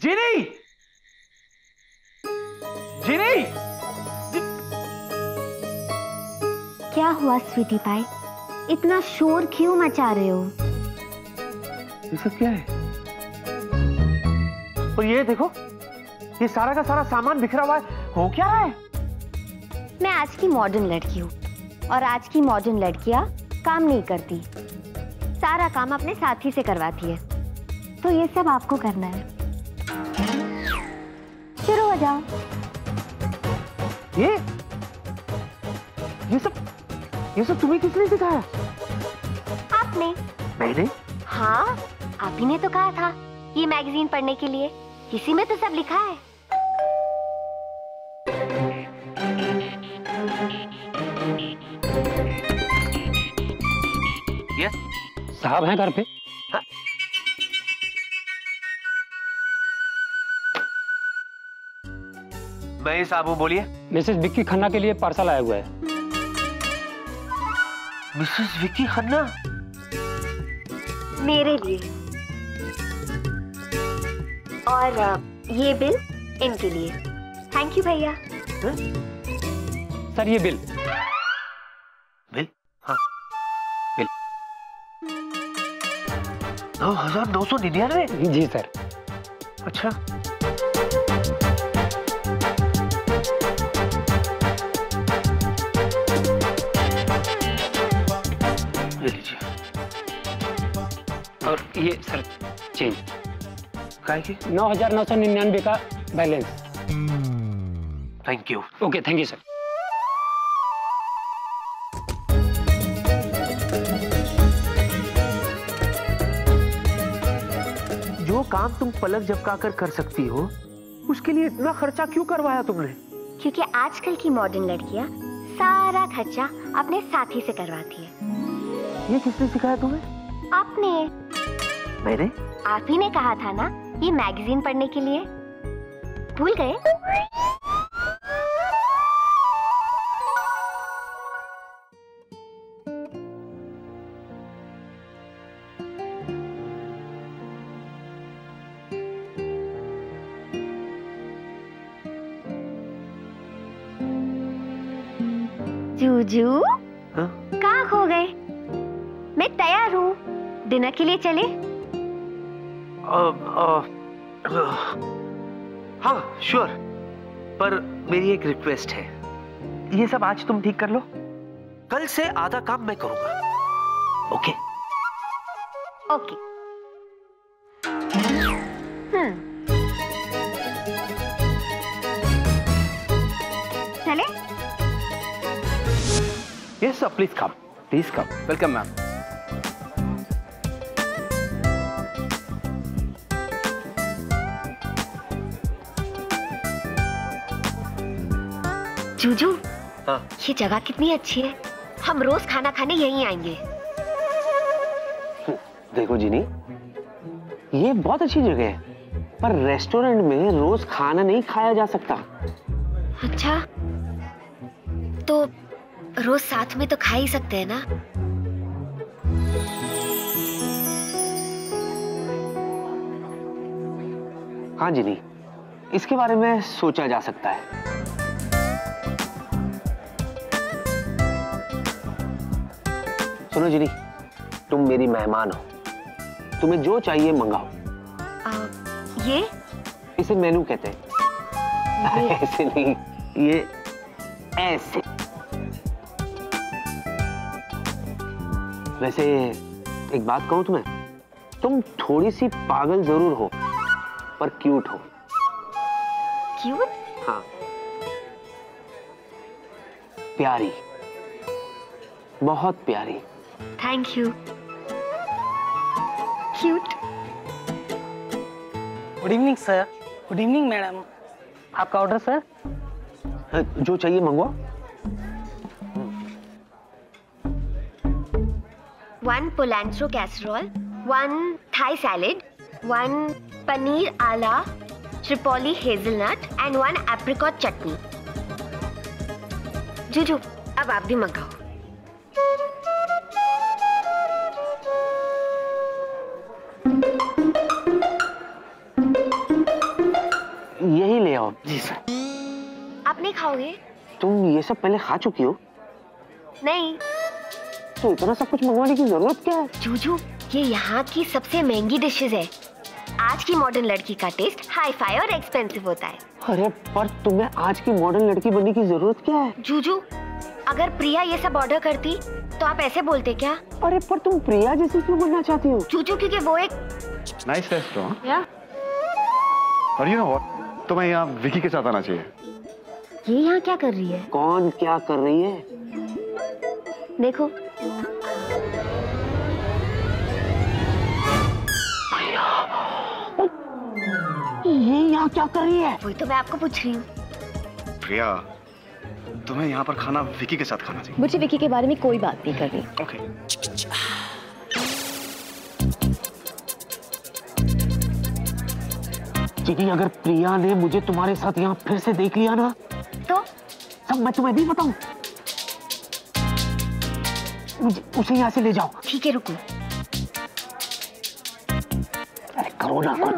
जिनी, जिनी, क्या हुआ स्वीटी पाई? इतना शोर क्यों मचा रहे हो? ये सब क्या है? और ये देखो, ये सारा का सारा सामान बिखरा हुआ है। हो क्या है? मैं आज की मॉडर्न लड़की हूँ और आज की मॉडर्न लड़कियाँ काम नहीं करती, सारा काम अपने साथी से करवाती है। तो ये सब आपको करना है। शुरू हो जाओ। ये सब तुम्हें किसने सिखाया? आपने। मैंने? हाँ, आप ही ने तो कहा था ये मैगजीन पढ़ने के लिए। इसी में तो सब लिखा है। यस, साहब हैं घर पे? हाँ। मैं साहब हूँ, बोलिए। मिसेस विक्की खन्ना के लिए पार्सल आया हुआ है। मिसेस विक्की खन्ना? मेरे लिए। और ये बिल इनके लिए। थैंक यू भैया। सर ये बिल। बिल? हाँ, बिल 9,999। जी सर। अच्छा, ले लीजिए। और ये सर चेंज। काय की? 9,999 का balance. Thank you. Okay, thank you sir. जो काम तुम पलक झपकाकर कर सकती हो, उसके लिए इतना खर्चा क्यों करवाया तुमने? क्योंकि आजकल की मॉडर्न लड़कियां सारा खर्चा अपने साथी से करवाती है। ये किसने सिखाया तुम्हें? आपने। मैंने? आप ही ने कहा था ना ये मैगजीन पढ़ने के लिए। भूल गए? जूजू, कहाँ खो गए? मैं तैयार हूँ, डिनर के लिए चले? हाँ श्योर, पर मेरी एक रिक्वेस्ट है। ये सब आज तुम ठीक कर लो, कल से आधा काम मैं करूंगा। ओके? ओके। चले? Yes sir, please come, please come. Welcome ma'am. Juju, हाँ? ये जगह कितनी अच्छी है। हम रोज खाना खाने यहीं आएंगे। देखो जिनी, ये बहुत अच्छी जगह है, पर रेस्टोरेंट में रोज खाना नहीं खाया जा सकता। अच्छा, तो रोज साथ में तो खा ही सकते हैं ना? हाँ जिनी, इसके बारे में सोचा जा सकता है। सुनो जिनी, तुम मेरी मेहमान हो, तुम्हें जो चाहिए मंगाओ। ये? इसे मेनू कहते हैं। ऐसे नहीं, ये ऐसे। वैसे एक बात कहूं तुम्हें, तुम थोड़ी सी पागल जरूर हो, पर क्यूट हो। क्यूट? हाँ, प्यारी, बहुत प्यारी। Thank you. Cute. Good evening sir. Good evening madam. आपका ऑर्डर सर? जो चाहिए मंगवाओ। 1 पोलांट्रो कैसरोल, 1 थाई सैलेड, 1 पनीर आला ट्रिपोली हेजलनट एंड 1 एप्रिकॉट चटनी। जूजू, अब आप भी मंगाओ। खाओगे? तुम ये सब पहले खा चुकी हो? नहीं। तो इतना सब कुछ मंगवाने की जरूरत क्या है? जूजू, ये यहाँ की सबसे महंगी डिशेज है। आज की मॉडर्न लड़की का टेस्ट हाई फाई और एक्सपेंसिव होता है। अरे पर तुम्हें आज की मॉडर्न लड़की बनने की जरूरत क्या है? जूजू, अगर प्रिया ये सब ऑर्डर करती तो आप ऐसे बोलते क्या? अरे पर तुम प्रिया जैसी क्यों बनना चाहती हो? जूजू, क्योंकि वो एक नाइस रेस्टोरेंट। या और यू नो व्हाट, तुम्हें यहाँ विकी के साथ आना चाहिए। ये यहाँ क्या कर रही है? कौन क्या कर रही है? देखो, ये यहाँ क्या कर रही है? वही तो मैं आपको पूछ रही हूँ। प्रिया, तुम्हें यहाँ पर खाना विकी के साथ खाना चाहिए। मुझे विकी के बारे में कोई बात नहीं करनी। ओके। जिनी, अगर प्रिया ने मुझे तुम्हारे साथ यहाँ फिर से देख लिया ना, तो सब मैं तुम्हें नहीं बताऊं। उसे यहाँ से ले जाओ। ठीक है, रुको। अरे करो ना कुछ।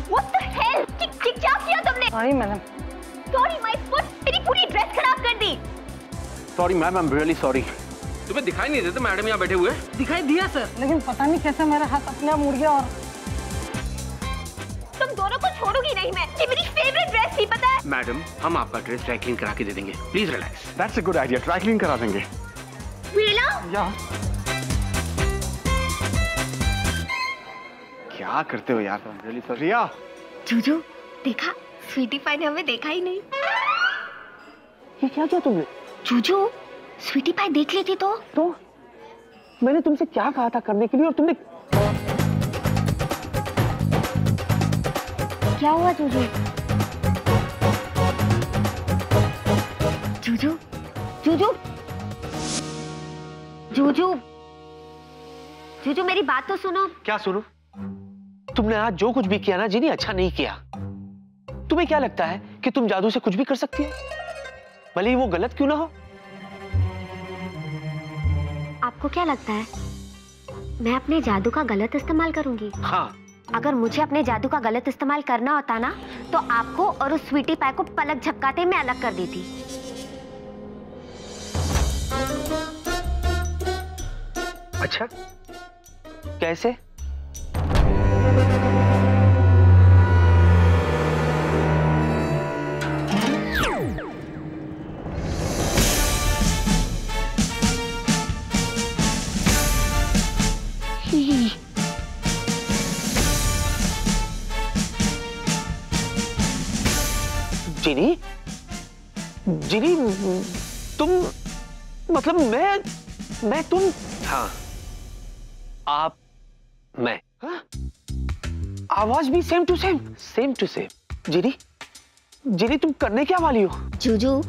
What the hell? क्या किया तुमने? Sorry madam. Sorry, my foot, मेरी पूरी ड्रेस खराब कर दी। Sorry ma'am, I am really sorry. तुम्हें दिखाई नहीं देते मैडम यहाँ बैठे हुए? दिखाई दिया सर, लेकिन पता नहीं कैसे मेरा हाथ अपने आप मुड़ गया और तुम दोनों को छोड़ूंगी नहीं मैं। ये मेरी फेवरेट ड्रेस थी, पता है? मैडम, हम आपका ड्रेस ड्राई क्लीन करा के दे देंगे। Please relax. That's a good idea, dry clean करा देंगे। वीला? या क्या करते हो यार? Really sorry. प्रिया, जूजू, देखा? स्वीटी पाई ने हमें देखा ही नहीं। ये क्या किया तुमने? जूजू, स्वीटी पाई देख लेती तो मैंने तुमसे क्या कहा था करने के लिए और तुमने? क्या हुआ जूजू? जूजू, जूजू, जूजू, जूजू, मेरी बात तो सुनो। क्या सुनो? तुमने आज जो कुछ भी किया ना जिनी, अच्छा नहीं किया। तुम्हें क्या लगता है कि तुम जादू से कुछ भी कर सकती हो, भले ही वो गलत क्यों ना हो? आपको क्या लगता है मैं अपने जादू का गलत इस्तेमाल करूंगी? हाँ। अगर मुझे अपने जादू का गलत इस्तेमाल करना होता ना, तो आपको और उस स्वीटी पाई को पलक झपकाते मैं अलग कर देती। अच्छा, कैसे? जिनी, जिनी, तुम मतलब मैं तुम? हाँ, आप, मैं। हाँ? आवाज भी same to same, same to same. जिनी, जिनी, तुम करने क्या वाली हो? जूजू,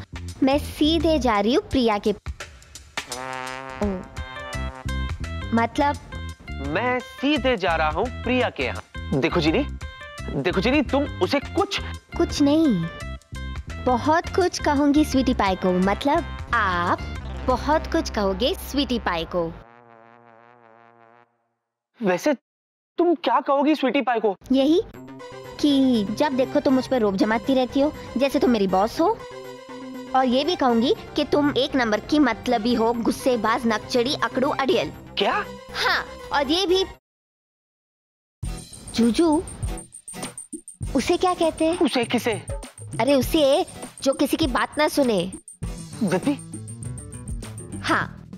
मैं सीधे जा रही हूँ प्रिया के। मतलब मैं सीधे जा रहा हूँ प्रिया के यहाँ। देखो जिनी, देखो जिनी, तुम उसे कुछ नहीं, बहुत कुछ कहूंगी स्वीटी पाई को। मतलब आप बहुत कुछ कहोगे स्वीटी पाई को। वैसे तुम क्या कहोगी स्वीटी पाई को? यही कि जब देखो तुम मुझ पर रोब जमाती रहती हो, जैसे तुम मेरी बॉस हो। और ये भी कहूंगी कि तुम एक नंबर की मतलबी हो, गुस्सेबाज, नकचड़ी, अकड़ू, अड़ियल। क्या? हाँ, और ये भी जूजू, उसे क्या कहते हैं? उसे किसे? अरे उसे जो किसी की बात ना सुने। जिद्दी? हाँ,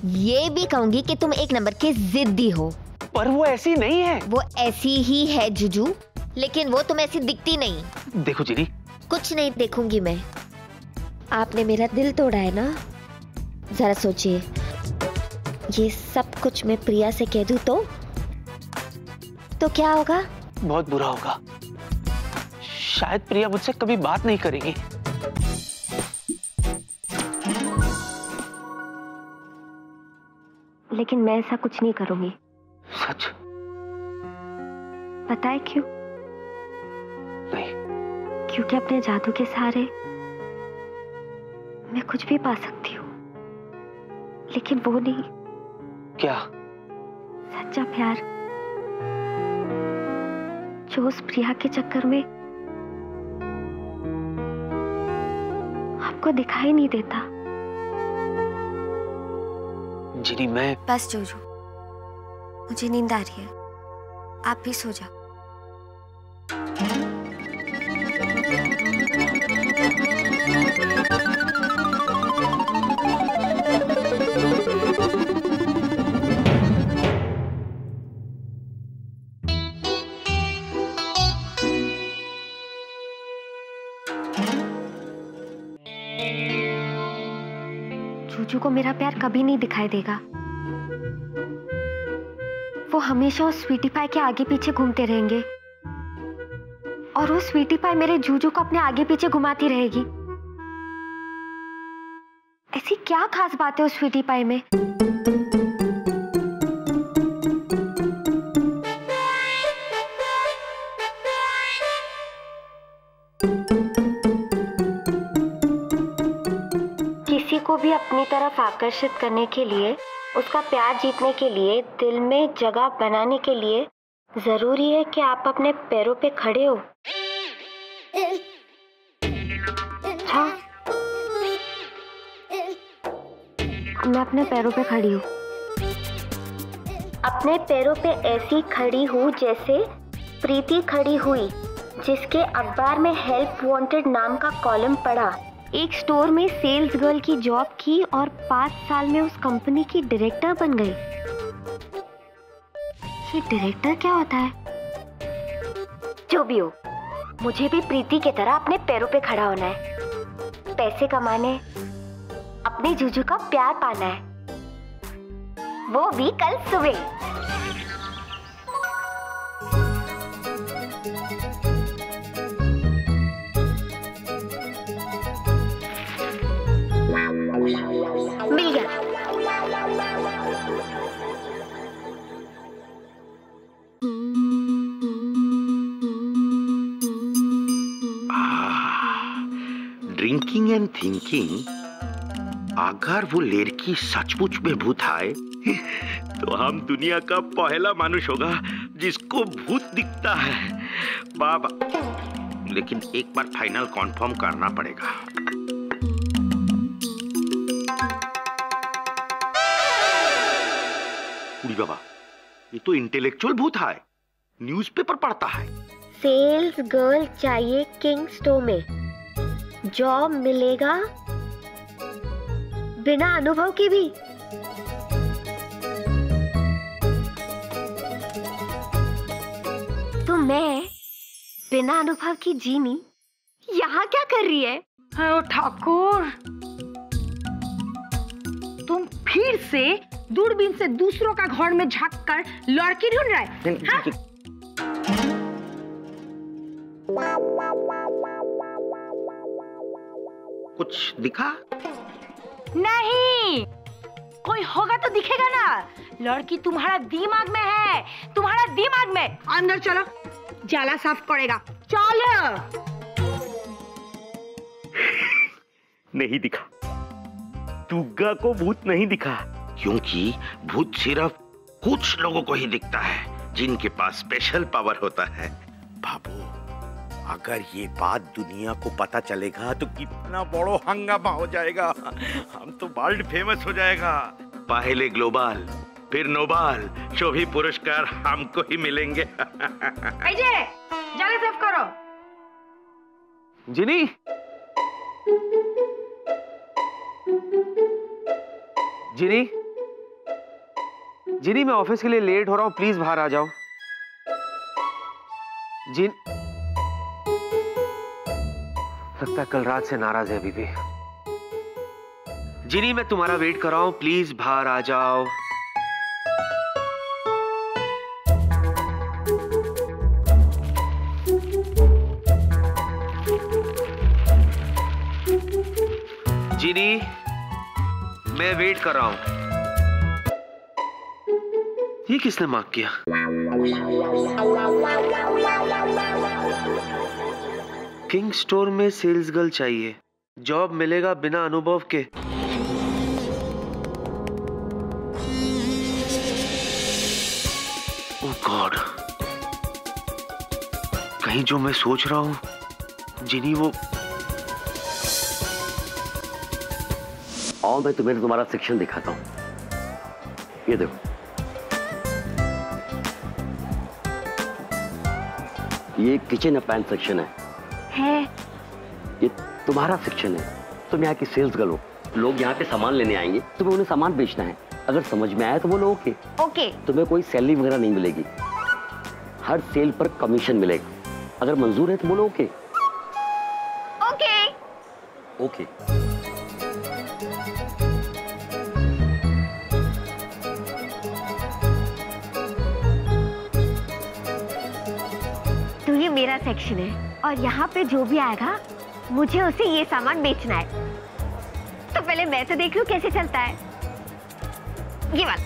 ये भी कहूंगी कि तुम एक नंबर के जिद्दी हो। पर वो ऐसी नहीं है। वो ऐसी ही है जूजू, लेकिन वो तुम ऐसी दिखती नहीं। देखो जिनी, कुछ नहीं देखूंगी मैं। आपने मेरा दिल तोड़ा है ना? जरा सोचिए, ये सब कुछ मैं प्रिया से कह दूं तो क्या होगा? बहुत बुरा होगा। शायद प्रिया मुझसे कभी बात नहीं करेगी। लेकिन मैं ऐसा कुछ नहीं करूंगी। सच? पता है क्यों? नहीं। क्योंकि अपने जादू के सहारे मैं कुछ भी पा सकती हूँ, लेकिन वो नहीं। क्या? सच्चा प्यार, जो उस प्रिया के चक्कर में आपको दिखाई नहीं देता। जिनी, मैं बस जोजू, मुझे नींद आ रही है, आप भी सो जाओ। जूजू को मेरा प्यार कभी नहीं दिखाई देगा। वो हमेशा उस स्वीटी पाई के आगे पीछे घूमते रहेंगे और वो स्वीटी पाई मेरे जूजू को अपने आगे पीछे घुमाती रहेगी। ऐसी क्या खास बात है उस स्वीटी पाई में? किसी को भी अपनी तरफ आकर्षित करने के लिए, उसका प्यार जीतने के लिए, दिल में जगह बनाने के लिए जरूरी है कि आप अपने पैरों पे खड़े हो। हाँ, मैं अपने पैरों पे खड़ी हूँ। अपने पैरों पे ऐसी खड़ी हूँ जैसे प्रीति खड़ी हुई, जिसके अखबार में हेल्प वांटेड नाम का कॉलम पढ़ा, एक स्टोर में सेल्स गर्ल की जॉब की और 5 साल में उस कंपनी की डायरेक्टर बन गई। ये डायरेक्टर क्या होता है? जो भी हो, मुझे भी प्रीति की तरह अपने पैरों पे खड़ा होना है, पैसे कमाने, अपने जूजू का प्यार पाना है, वो भी कल सुबह। मिल गया। ड्रिंकिंग एंड थिंकिंग, अगर वो लड़की सचमुच में भूत है तो हम दुनिया का पहला मानुष होगा जिसको भूत दिखता है बाबा। लेकिन एक बार फाइनल कंफर्म करना पड़ेगा। बाबा, ये तो इंटेलेक्चुअल भूत है, न्यूज़पेपर पढ़ता है। सेल्स गर्ल चाहिए किंग स्टोर में, जॉब मिलेगा बिना अनुभव के भी। तो मैं बिना अनुभव की जीनी यहाँ क्या कर रही है? ठाकुर, तुम फिर से दूरबीन से दूसरों का घर में झांक कर लड़की ढूंढ रहा है? हाँ? कुछ दिखा? नहीं, कोई होगा तो दिखेगा ना। लड़की तुम्हारा दिमाग में है, तुम्हारा दिमाग में। अंदर चलो, जाला साफ करेगा। चलो। नहीं दिखा, दुर्गा को भूत नहीं दिखा, क्योंकि भूत सिर्फ कुछ लोगों को ही दिखता है जिनके पास स्पेशल पावर होता है। बाबू, अगर ये बात दुनिया को पता चलेगा तो कितना बड़ा हंगामा हो जाएगा। हम तो वर्ल्ड फेमस हो जाएगा। पहले ग्लोबल, फिर नोबल, सभी पुरस्कार हमको ही मिलेंगे। अजय, जाला साफ करो। जिनी, जिनी, जिनी, मैं ऑफिस के लिए लेट हो रहा हूं, प्लीज बाहर आ जाओ। जिन, लगता है कल रात से नाराज है अभी भी। जिनी, मैं तुम्हारा वेट कर रहा हूं, प्लीज बाहर आ जाओ। जिनी, मैं वेट कर रहा हूं। ये किसने मार्क किया? किंग स्टोर में सेल्स गर्ल चाहिए, जॉब मिलेगा बिना अनुभव के। ओह गॉड, कहीं जो मैं सोच रहा हूं जिनी वो। आओ मैं तुम्हें तुम्हारा सेक्शन दिखाता हूं। ये देखो, ये किचन अप्लायंस सेक्शन है। ये तुम्हारा सेक्शन है। तुम यहाँ की सेल्स गर्ल हो। लोग यहाँ पे सामान लेने आएंगे, तुम्हें उन्हें सामान बेचना है। अगर समझ में आया तो बोलो ओके। ओके। तुम्हें कोई सैलरी वगैरह नहीं मिलेगी, हर सेल पर कमीशन मिलेगा। अगर मंजूर है तो बोलो ओके। ओके। ओके। तो ये मेरा सेक्शन है और यहाँ पे जो भी आएगा मुझे उसे ये सामान बेचना है। तो पहले मैं तो देख लूं कैसे चलता है ये वाला।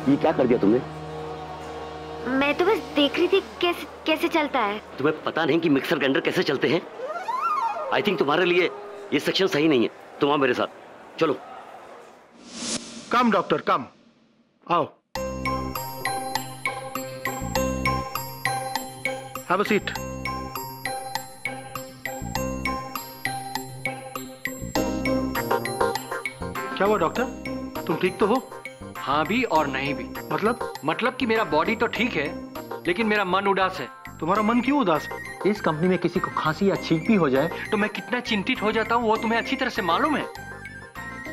ये क्या कर दिया तुमने? मैं तो बस देख रही थी कैसे चलता है। तुम्हें पता नहीं कि मिक्सर ग्राइंडर कैसे चलते हैं? आई थिंक तुम्हारे लिए ये सेक्शन सही नहीं है। तुम आओ मेरे साथ, चलो। कम डॉक्टर कम, आओ। Have a seat. क्या हुआ डॉक्टर, तुम ठीक तो हो? हाँ भी और नहीं भी। मतलब कि मेरा बॉडी तो ठीक है लेकिन मेरा मन उदास है। तुम्हारा मन क्यों उदास है? इस कंपनी में किसी को खांसी या छींक भी हो जाए तो मैं कितना चिंतित हो जाता हूँ वो तुम्हें अच्छी तरह से मालूम है।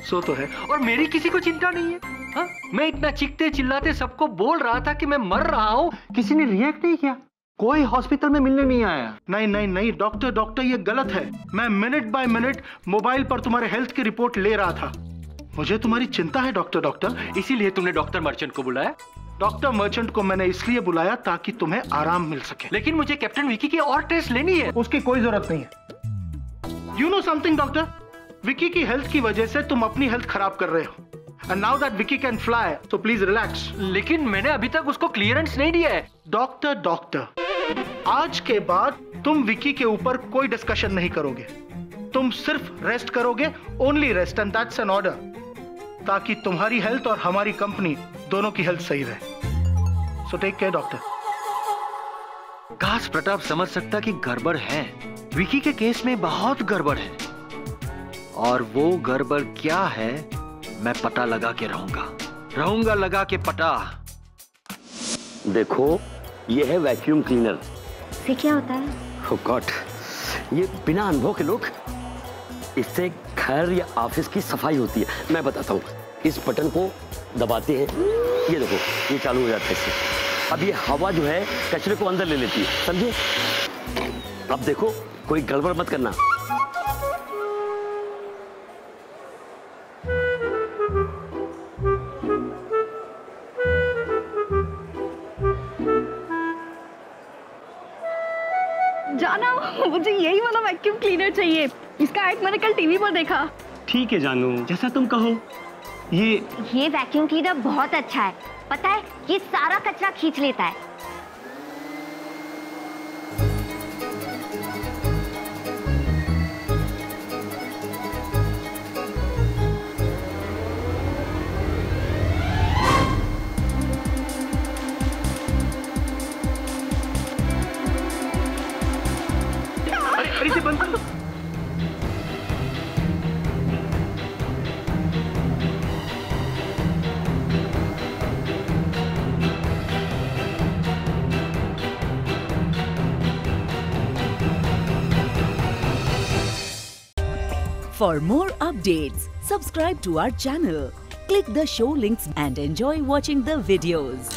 सो तो है। और मेरी किसी को चिंता नहीं है। हाँ? मैं इतना चीखते चिल्लाते सबको बोल रहा था कि मैं मर रहा हूँ, किसी ने रिएक्ट नहीं किया। कोई हॉस्पिटल में मिलने नहीं आया। नहीं डॉक्टर ये गलत है। मैं मिनट बाय मिनट मोबाइल पर तुम्हारे हेल्थ की रिपोर्ट ले रहा था। मुझे तुम्हारी चिंता है डॉक्टर। इसीलिए तुमने डॉक्टर मर्चेंट को बुलाया? डॉक्टर मर्चेंट को मैंने इसलिए बुलाया ताकि तुम्हें आराम मिल सके। लेकिन मुझे कैप्टन विकी की और टेस्ट लेनी है। उसकी कोई जरूरत नहीं है। You know something doctor, Vicky की हेल्थ की वजह से तुम अपनी हेल्थ खराब कर रहे हो। And now that Vicky can fly, so please relax. लेकिन मैंने अभी तक उसको क्लियरेंस नहीं दिया है। डॉक्टर, आज के बाद तुम विकी के ऊपर कोई डिस्कशन नहीं करोगे। तुम सिर्फ रेस्ट करोगे, only rest, and that's an order, ताकि तुम्हारी हेल्थ और हमारी कंपनी दोनों की हेल्थ सही रहे। So take care doctor. घास प्रताप समझ सकता कि गड़बड़ है। विकी के केस में बहुत गड़बड़ है और वो गड़बड़ क्या है मैं पता लगा के रहूंगा लगा के पता। देखो, ये है वैक्यूम क्लीनर। इससे क्या होता है? Oh God, ये बिना अनुभव के लोग, इससे घर या ऑफिस की सफाई होती है। मैं बताता हूँ, इस बटन को दबाते हैं, ये देखो ये चालू हो जाता है इससे। अब ये हवा जो है कचरे को अंदर ले लेती है, समझे? अब देखो, कोई गड़बड़ मत करना। जाना, मुझे यही वाला वैक्यूम क्लीनर चाहिए। इसका ऐड मैंने कल टीवी पर देखा। ठीक है जानू, जैसा तुम कहो। ये वैक्यूम क्लीनर बहुत अच्छा है। पता है, ये सारा कचरा खींच लेता है। अरे इसे बंद करो। For more updates, subscribe to our channel, click the show links and enjoy watching the videos.